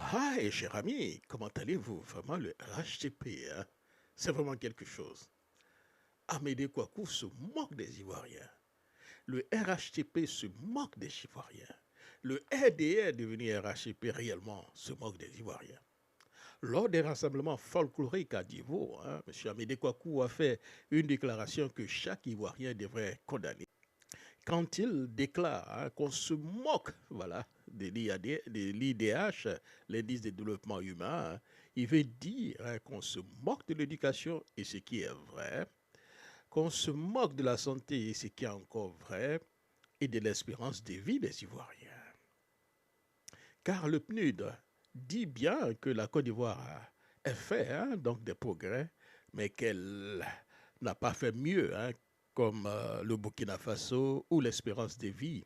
Ah, et cher ami, comment allez-vous? Vraiment, le RHTP, hein, c'est vraiment quelque chose. Amédée Kouakou se moque des Ivoiriens. Le RHTP se moque des Ivoiriens. Le RDR devenu RHTP réellement se moque des Ivoiriens. Lors des rassemblements folkloriques à Divo, hein, M. Amédée Kouakou a fait une déclaration que chaque Ivoirien devrait condamner. Quand il déclare qu'on se moque, voilà, de l'IDH, l'indice de développement humain, il veut dire qu'on se moque de l'éducation, et ce qui est vrai, qu'on se moque de la santé, et ce qui est encore vrai, et de l'espérance de vie des Ivoiriens. Car le PNUD dit bien que la Côte d'Ivoire a fait donc des progrès, mais qu'elle n'a pas fait mieux, comme le Burkina Faso, où l'espérance de vie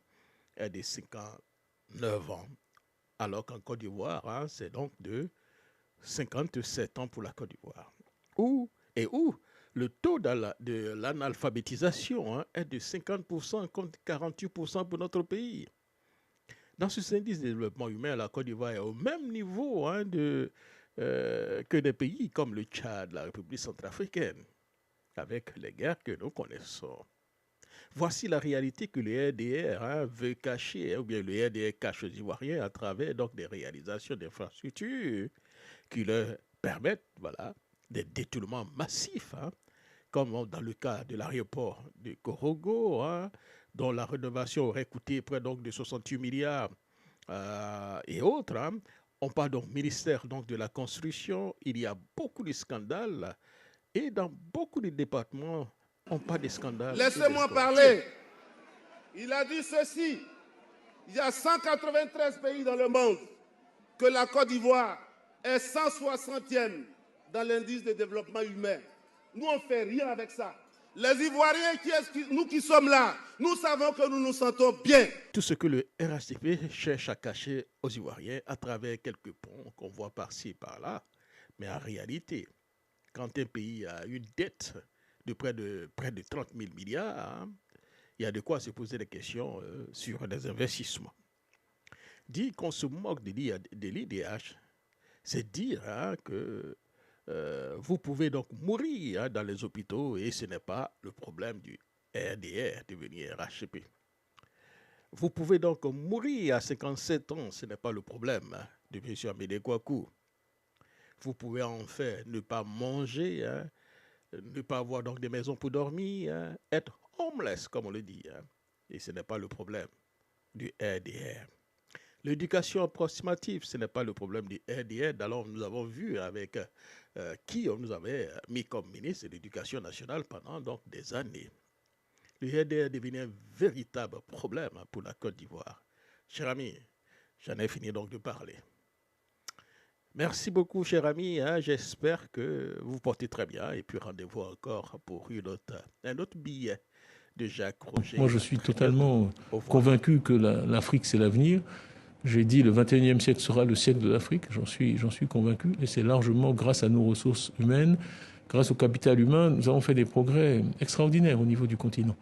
est de 59 ans, alors qu'en Côte d'Ivoire, c'est donc de 57 ans pour la Côte d'Ivoire. Où le taux de l'analphabétisation est de 50% contre 48% pour notre pays. Dans ce indice de développement humain, la Côte d'Ivoire est au même niveau que des pays comme le Tchad, la République centrafricaine, avec les guerres que nous connaissons. Voici la réalité que le RDR veut cacher, ou bien le RDR cache aux Ivoiriens à travers donc des réalisations d'infrastructures qui leur permettent des détournements massifs, comme dans le cas de l'aéroport de Korogo, dont la rénovation aurait coûté près donc de 68 milliards et autres. On parle donc ministère donc de la construction. Il y a beaucoup de scandales et dans beaucoup de départements, on parle des scandales. Laissez-moi parler. Il a dit ceci. Il y a 193 pays dans le monde que la Côte d'Ivoire est 160e dans l'indice de développement humain. Nous, on ne fait rien avec ça. Les Ivoiriens, nous qui sommes là, nous savons que nous nous sentons bien. Tout ce que le RHDP cherche à cacher aux Ivoiriens à travers quelques ponts qu'on voit par-ci et par-là. Mais en réalité, quand un pays a une dette de près de 30 000 milliards, il y a de quoi se poser des questions sur des investissements. Dire qu'on se moque de l'IDH, c'est dire que vous pouvez donc mourir dans les hôpitaux et ce n'est pas le problème du RDR devenir RHP. Vous pouvez donc mourir à 57 ans, ce n'est pas le problème de M. Amédée Kouakou. Vous pouvez en fait ne pas manger, ne pas avoir donc des maisons pour dormir, être homeless, comme on le dit. Et ce n'est pas le problème du RDR. L'éducation approximative, ce n'est pas le problème du RDR. Alors, nous avons vu avec qui on nous avait mis comme ministre de l'Éducation nationale pendant donc des années. Le RDR devient un véritable problème pour la Côte d'Ivoire. Cher ami, j'en ai fini donc de parler. Merci beaucoup, cher ami. J'espère que vous portez très bien. Et puis, rendez-vous encore pour un autre billet de Jacques Roger. Moi, je suis totalement convaincu que l'Afrique, c'est l'avenir. J'ai dit le 21e siècle sera le siècle de l'Afrique. J'en suis convaincu. Et c'est largement grâce à nos ressources humaines, grâce au capital humain, nous avons fait des progrès extraordinaires au niveau du continent.